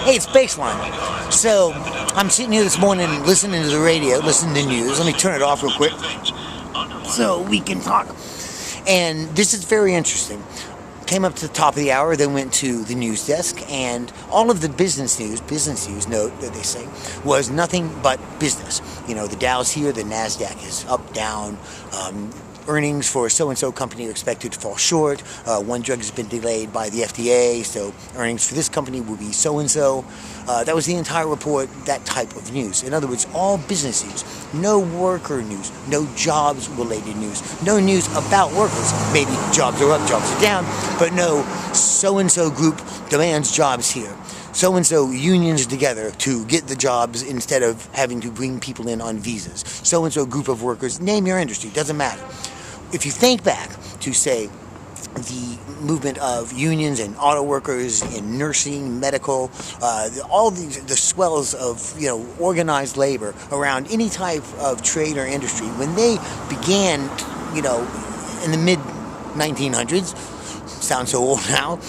Hey, it's Baseline. So, I'm sitting here this morning listening to the radio, listening to news. Let me turn it off real quick so we can talk. And this is very interesting. Came up to the top of the hour, then went to the news desk, and all of the business news, note that they say, was nothing but business. You know, the Dow's here, the NASDAQ is up, down, earnings for so-and-so company are expected to fall short. One drug has been delayed by the FDA, so earnings for this company will be so-and-so. That was the entire report, that type of news. In other words, all business news. No worker news, no jobs-related news, no news about workers. Maybe jobs are up, jobs are down, but no so-and-so group demands jobs here. So-and-so unions together to get the jobs instead of having to bring people in on visas. So-and-so group of workers, name your industry, doesn't matter. If you think back to, say, the movement of unions and auto workers in nursing, medical, all the swells of, organized labor around any type of trade or industry, when they began, in the mid-1900s, sounds so old now,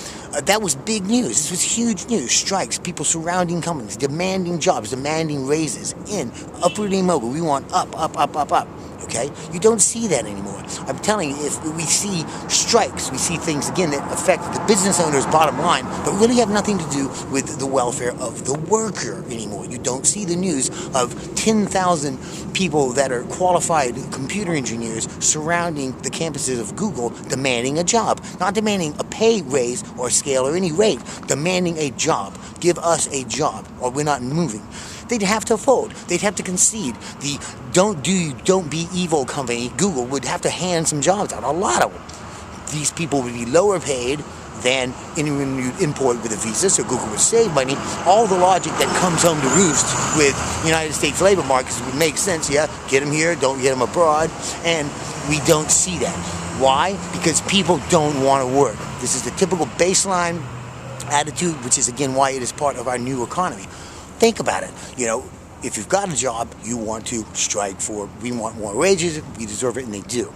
that was big news. This was huge news. Strikes, people surrounding companies, demanding jobs, demanding raises, upwardly mobile. We want up, up, up, up, up. Okay? You don't see that anymore. I'm telling you, if we see strikes, we see things, again, that affect the business owner's bottom line, but really have nothing to do with the welfare of the worker anymore. You don't see the news of 10,000 people that are qualified computer engineers surrounding the campuses of Google demanding a job. Not demanding a pay raise or scale or any rate, demanding a job. Give us a job or we're not moving. They'd have to fold. They'd have to concede. The don't be evil company, Google, would have to hand some jobs out, a lot of them. These people would be lower paid than anyone you'd import with a visa, so Google would save money. All the logic that comes home to roost with United States labor markets would make sense. Yeah, get them here, don't get them abroad, and we don't see that. Why? Because people don't want to work. This is the typical baseline attitude, which is, again, why it is part of our new economy. Think about it. If you've got a job, you want to strike for, we want more wages, we deserve it, and they do.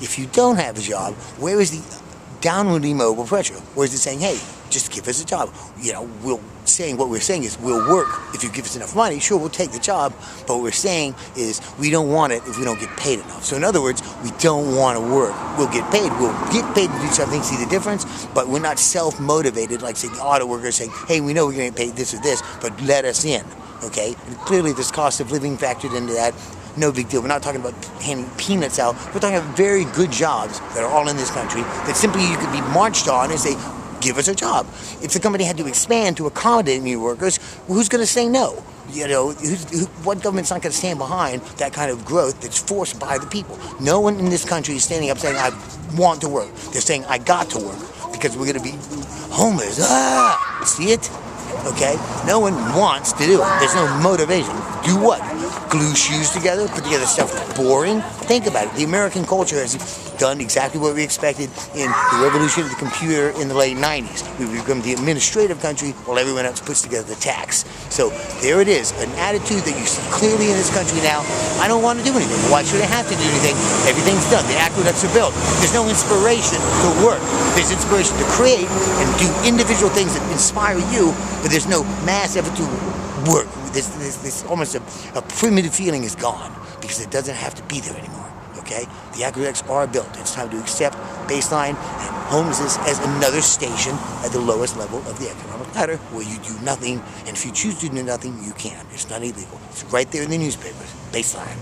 If you don't have a job, where is the downwardly mobile pressure? Where is it saying, hey, just give us a job? What we're saying is we'll work if you give us enough money. Sure, we'll take the job, but what we're saying is we don't want it if we don't get paid enough. So in other words, we don't want to work. We'll get paid. We'll get paid to do something, see the difference, but we're not self-motivated like, say, the auto workers saying, hey, we know we're going to get paid this or this, but let us in, okay? And clearly there's cost of living factored into that. No big deal. We're not talking about handing peanuts out. We're talking about very good jobs that are all in this country that simply you could be marched on and say, give us a job. If the company had to expand to accommodate new workers, who's going to say no? What government's not going to stand behind that kind of growth that's forced by the people? No one in this country is standing up saying, I want to work. They're saying, I got to work because we're going to be homeless. See it? Okay? No one wants to do it. There's no motivation. Do what? Glue shoes together? Put together stuff that's boring? Think about it. The American culture has done exactly what we expected in the revolution of the computer in the late 90s. We've become the administrative country while everyone else puts together the tax. So there it is, an attitude that you see clearly in this country now. I don't want to do anything. Why should I have to do anything? Everything's done. The aqueducts are built. There's no inspiration to work. There's inspiration to create and do individual things that inspire you, but there's no mass effort to work. This almost a primitive feeling is gone because it doesn't have to be there anymore. Okay? The aqueducts are built. It's time to accept baseline and homelessness as another station at the lowest level of the economic ladder where you do nothing, and if you choose to do nothing, you can. It's not illegal. It's right there in the newspapers. Baseline.